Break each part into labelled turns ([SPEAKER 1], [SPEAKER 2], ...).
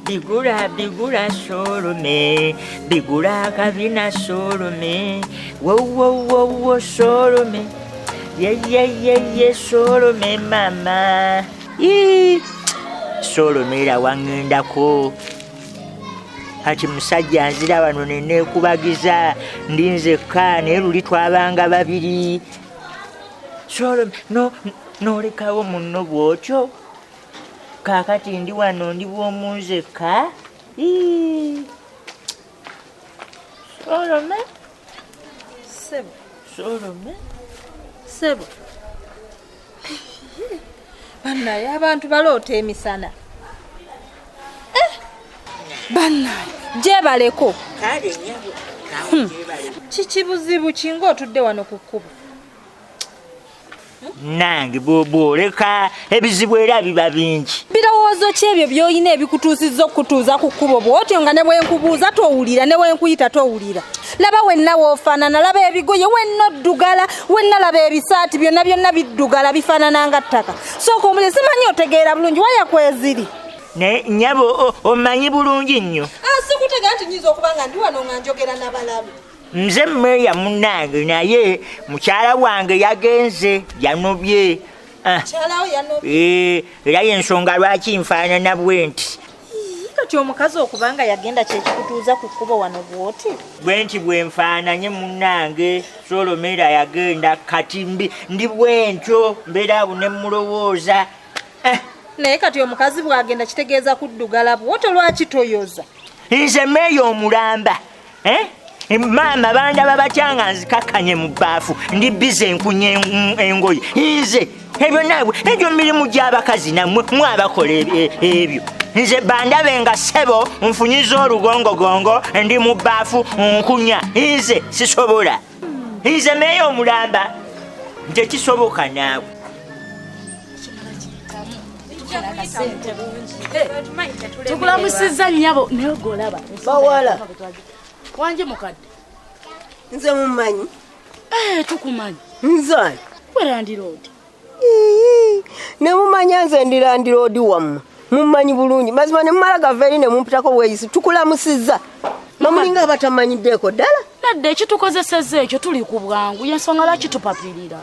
[SPEAKER 1] bigula Solome, bigula kabina Solome, wo Solome, ye Solome mama, Solome la wang'endako. Ati musajja nzira wano nene kubagiza ndinzekka naye luli twabanga babiri. Solome nolekawo munno bw'otyo kaakati ndi wano ndi bw'omunzekka. Solome
[SPEAKER 2] sebo bannaye abantu baloota emisana bannaye gyebaleko
[SPEAKER 1] kale nyabo
[SPEAKER 2] kiki buzibu kinga otudde wano ku kkubo
[SPEAKER 1] nange bw'oleka ebizibu era biba bingi.
[SPEAKER 2] birowoozo ki ebyo by'olina ebikutuusizza okutuuza ku kkubo bw'otyo nga ne bwenkubuuza towulira ne bwenkuyita towulira? Laba wenna woofaanana, laba ebigoye wenna oddugala, wenna laba ebisaati byonna biddugala bifaanana nga ttaka. Sooka omule simanyi otegeera bulungi waya kweziri.
[SPEAKER 1] Ne nyabo omanyi bulungi nnyo.
[SPEAKER 2] Sikutegeera nti nyiza okuba nga ndi wano nga njogera n'abalabe.
[SPEAKER 1] Nze mmeeya munnange naye mukyala wange yagenze yanobye.
[SPEAKER 2] Mukyalawo yanobye?
[SPEAKER 1] Era y'ensonga lwaki nfaanana bwe nti.
[SPEAKER 2] Kati omukazi okuba nga yagenda kyekikutuuza ku kkubo wano bw'oti?
[SPEAKER 1] Bwe nti bwe nfaananye munnange Solome era yagenda kati ndi bwentyo mbeera awo ne mulowooza.
[SPEAKER 2] Naye kati omukazi bw'agenda kitegeeza kuddugala bw'otyo lwaki toyoza?
[SPEAKER 1] Nze mmeeya omulamba. Maama bandaba batyanga nzikakkanye mu bbaafu ndi bize nkunye engoye. Nze ebyo naawe egyo mirimu gy'abakazi nammwe mwabakola ebyo. Nze bandabe nga ssebo nfunyiza olugongogongo ndi mu bbaafu nkunya. Nze sisobola. Nze mmeeya omulamba tekisoboka naawe.
[SPEAKER 3] Tukulamusizza nnyabo naye golaba
[SPEAKER 4] bawala
[SPEAKER 3] wanje mukadde
[SPEAKER 4] nze mumanyi
[SPEAKER 3] tukumanyi
[SPEAKER 4] nze
[SPEAKER 3] werandiroodi
[SPEAKER 4] ne mumanya nze ndirandiroodi wammwe mumanyi bulungi mazima ne mumala gaveri ne mumpitako bweyisi tukulamusizza mamulinga abatamanyiddeeko ddala
[SPEAKER 3] nadde ekitukozesezza ekyo tuli ku bwangu yensonga lwaki tupapirira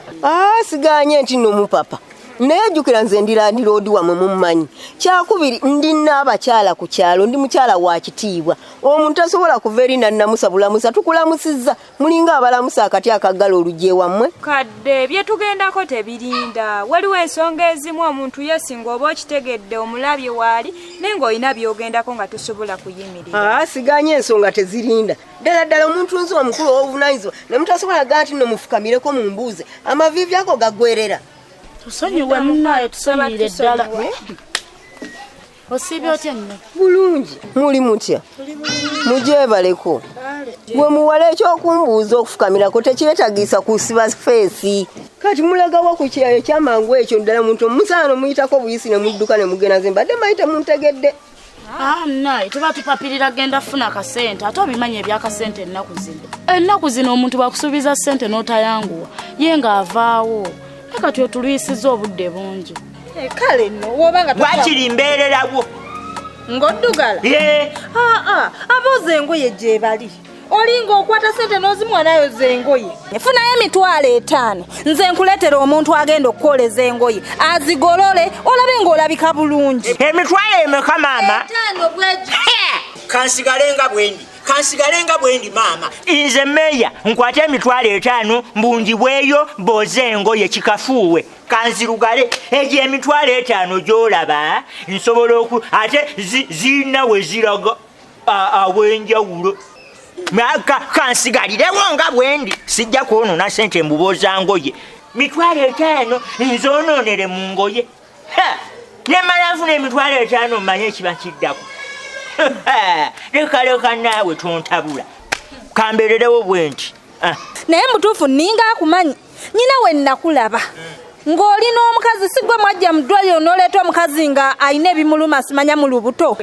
[SPEAKER 4] siganye nti nomupapa naye jjukira nze ndirandiroodi wammwe mummanyi. Kyakubiri ndina abakyala ku kyalo ndi mukyala wa kitiibwa omuntu tasobola kuva eri nannamusa bulamusa tukulamusizza mulinga abalamusa akati akaggala olugye wammwe.
[SPEAKER 5] Kadde bye tugendako tebirinda waliwo ensonga ezimu omuntu yesinga oba okitegedde omulabye waali naye ng'olina by'ogendako nga tosobola kuyimirira.
[SPEAKER 4] Siganye ensonga tezirinda ddala omuntu nzi omukulu ow'obuvunaanyizibwa ne mutasobola gaa nti nomufukamireko mu mbuuze amaviivi ago gaggwerera.
[SPEAKER 3] Tusonyiwe munnaye tusonyire ddala. Osiibye otya nnyo?
[SPEAKER 4] Bulungi. Muli mutya? Mugyebaleko. Gwe muwala ekyokumbuuza okufukamirako tekyetagiisa kusiba feesi. Kati mulagawa ku kyayo ekyamangu ekyo ddala muntu omusaano muyitako buyisi ne mudduka ne mugenda ze mbadde mayite muntegedde.
[SPEAKER 3] Naye tuba tupapirira genda funa akasente ate obimanyi ebyakasente ennaku zino omuntu bakusuubiza ssente n'otayanguwa ye ng'avaawo. Kati otulwisiza obudde bungi.
[SPEAKER 2] Kale nno wobanga
[SPEAKER 1] wakiri mbeererawo
[SPEAKER 2] ng'oddugala? Abooza engoye gye bali olinga okwata ssente n'ozimuwa nayoza engoye. Funayo $5,000 nze nkuleetera omuntu agenda okukoleza engoye azigolole olabe ng'olabika bulungi.
[SPEAKER 1] Emitwalo emeka maama?
[SPEAKER 2] 5 bwegi.
[SPEAKER 1] Kansigalenga bwendi maama. Nze mmeeya nkwate $5,000 mbungibweyo mboze engoye kikafuuwe kanzirugale egyo $5,000 gy'olaba nsobola ate zirina we ziraga aw'enjawulo. Kansigalirewo nga bwendi sijja kwonoona ssente mbuboza ngoye. $5,000 nzonoonere mu ngoye. Ne mala nfuna $5,000 mmanye ekiba kiddako. Leka naawe tontabula kambeererewo bwe nti.
[SPEAKER 2] Naye mutuufu nninga akumanyi nyina we nakulaba ng'oli n'omukazi si gwe mwajja mu ddwaliro n'oleeta omukazi nga alina ebimuluma simanya mu lubuto.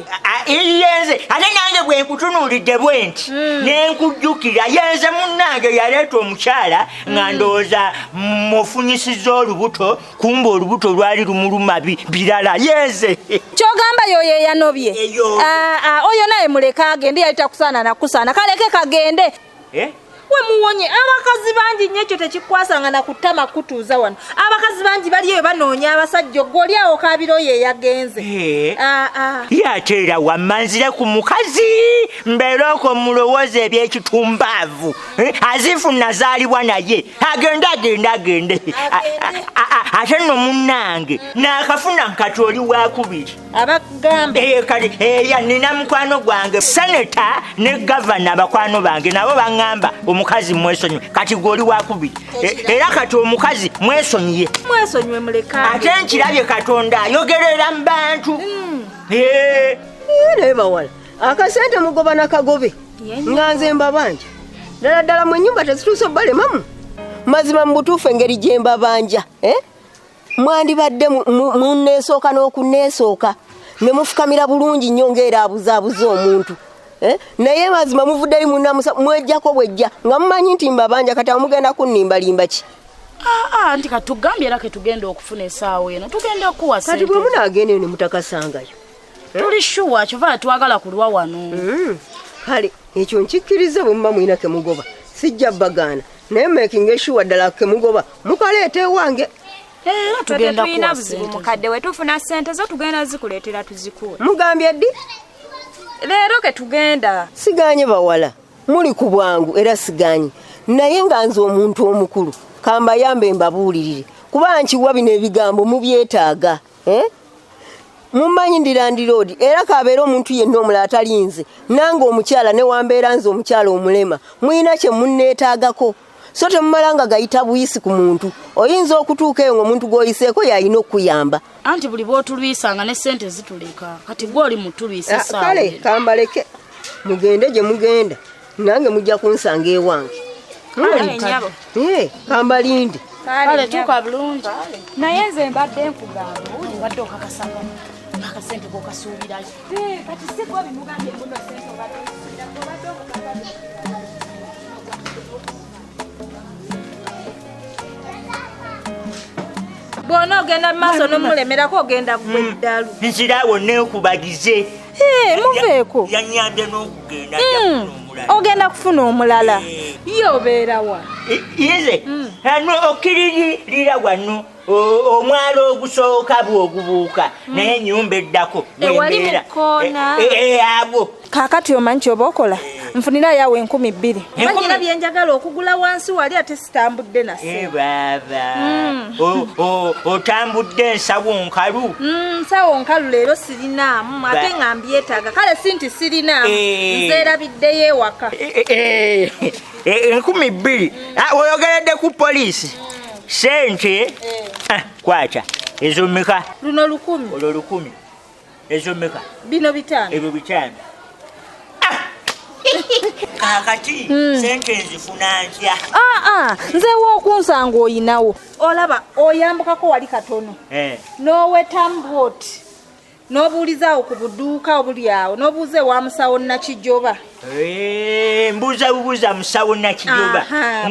[SPEAKER 1] Yenze ate nange bwe nkutunuulidde bwe nti ne nkujjukira yenze munnange yaleeta omukyala nga ndowooza mufunyisizza olubuto kumba olubuto lwali lumuluma birala yenze.
[SPEAKER 2] Ky'ogamba y'oyo eyanobye? Oyo naye muleke agende, yali takusaana nakusaana, kaleke kagende. We muwonye abakazi bangi nnyo ekyo tekikwasanga na kutama kutuuza wano. Abakazi bangi baliyo banoonya abasajja gw'oli awo kaabiro ye yagenze.
[SPEAKER 1] Ate era wammanzire ku mukazi mbeere okwo mulowooza eby'ekitumbaavu azifu nazaalibwa naye agende. Ate nno munnange n'akafuna nkati oli wakubiri.
[SPEAKER 2] Abagambe
[SPEAKER 1] nina mukwano gwange seneta ne gavana bakwano bange nabo baŋŋamba omukazi mwesonyiwe kati gw'oli wakubiri era kati omukazi mwesonyiye.
[SPEAKER 2] Mwesonyiwe muleka.
[SPEAKER 1] Ate nkirabye Katonda ayogerera mu bantu.
[SPEAKER 4] Naye bawala akasente mugoba nakagobe nga nze mbabanja ddala mu ennyumba tezituuse balemamu mazima mu butuufu engeri gye mbabanja mwandibadde munneesooka n'okunneesooka ne mufukamira bulungi nnyo ng'era abuzaabuza omuntu. Naye mazima muvuddeyo munnamusa mwejjako bwejja nga mumanyi nti mbabanja kati amugenda kunnimbalimba ki?
[SPEAKER 3] Nti katugambye era ketugenda okufuna essaawa eno tugenda kuwa
[SPEAKER 4] kati bwe munaagendeyo ne mutakasangayo
[SPEAKER 3] tuli shuwa kyova twagala kulwa wano.
[SPEAKER 4] Kale ekyo nkikkiriza bwe muba mulina kemugoba sijja bagaana naye making sure ddala kemugoba mukaleeta ewange.
[SPEAKER 3] Tugenda
[SPEAKER 5] tulina
[SPEAKER 3] kuwa
[SPEAKER 5] buzibu mukadde we tufuna ssente zo tugenda zikuleetera tuzikuwe.
[SPEAKER 4] Mugambye ddi?
[SPEAKER 5] Leero ke tugenda.
[SPEAKER 4] Siganye bawala muli ku bwangu era siganye naye nga nze omuntu omukulu kambayambe mbabuulirire kuba nkiwa bino ebigambo mubyetaaga. Mumanyi ndirandiroodi era kabeera omuntu yenna omulala atalinze nange omukyala ne wambeera nze omukyala omulema muyina kye munneetaagako so temumalanga gayita buyisi ku muntu oyinza okutuuka eyo ng'omuntu gw'oyiseeko yalina okuyamba.
[SPEAKER 3] Anti buli bw'otulwisanga ne ssente zituleka kati gw'oli mutulwisa essaawa.
[SPEAKER 4] Kale kambaleke mugende gye mugenda nange mujja kunsanga ewange. Kambalinde.
[SPEAKER 3] Kale tuuka bulungi.
[SPEAKER 5] Naye nze mbadde nkugamba
[SPEAKER 3] wadde okakasanga akasente kokasuubirayo.
[SPEAKER 5] kati si gwe bimugambye muno ssente obadde okukagala. Bw'ona ogenda mu maaso n'omulemerako ogenda gwe ddalu.
[SPEAKER 1] Nzirawo neekubagize.
[SPEAKER 2] Muveeko.
[SPEAKER 1] Yannyambye n'okugenda
[SPEAKER 2] ogenda kufuna omulala. Ye obeera wa?
[SPEAKER 1] Ize ano okkiririra wano omwalo ogusooka bw'ogubuuka naye ennyumba eddako
[SPEAKER 5] Ewali mu kkoona.
[SPEAKER 1] Abo
[SPEAKER 2] Kaakati omanyi kyoba okola nfunira yawe 2,000. Manyira bye njagala okugula wansi wali ate sitambudde nase.
[SPEAKER 1] Baba otambudde ensawo nkalu.
[SPEAKER 2] Nsawo nkalu leero sirinaamu ate nga mbyetaaga kale si nti sirinaamu nzeerabiddeyo ewaka.
[SPEAKER 1] 2,000 oyogeredde ku poliisi sente kwata ezo mmeka?
[SPEAKER 2] Luno 1000.
[SPEAKER 1] Olwo 1000 ezo mmeka?
[SPEAKER 2] Bino 5.
[SPEAKER 1] Ebyo 5. Kakati sente nzifuna ntya?
[SPEAKER 2] Nze w'okunsanga oyinawo olaba oyambukako wali katono n'owetambot n'obuulizaawo ku buduuka obuli awo n'obuuza ewa musawo Nakijoba.
[SPEAKER 1] Mbuuza musawo Nakijoba.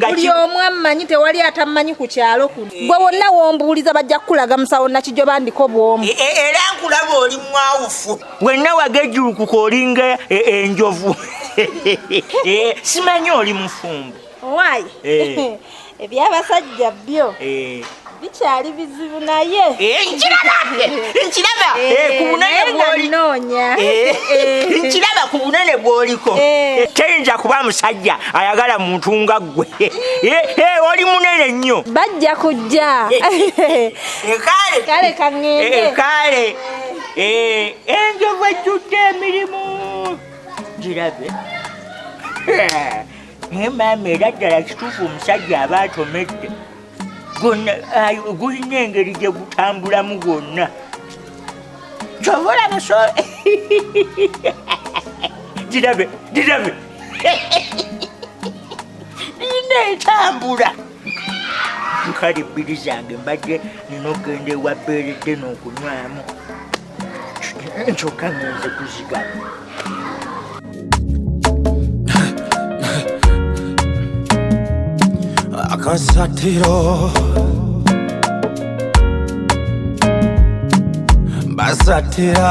[SPEAKER 2] Buli omu ammanyi tewali atamanyi ku kyalo kuno. Gwe wonna wombuuliza bajja kukulaga musawo Nakijoba ndiko bw'omu.
[SPEAKER 1] Era nkulaba oli mwawufu. Wenna wagejjulukuka olinga enjovu. Simanyi oli mufumbo.
[SPEAKER 2] Waayi ebyabasajja byo bikyali bizibu naye.
[SPEAKER 1] Nkiraba ku bunene bw'oli. Nkiraba ku bunene bw'oliko. Teyinza kuba musajja ayagala muntu nga ggwe. Oli munene nnyo.
[SPEAKER 2] Bajja kujja. Kale kaŋŋende.
[SPEAKER 1] Kale enjovu ejjudde emirimu. Girabe. Naye maama era ddala kituufu omusajja aba atomedde. Gulina engeri gye gutambulamu gwonna. Kyova olaba so. Girabe. Nina etambula. kale bbiri zange mbadde nina okgenda ewabbeeredde n'okunywamu nkyokka ngenze kuzigama.
[SPEAKER 6] AKASATTIRO basattira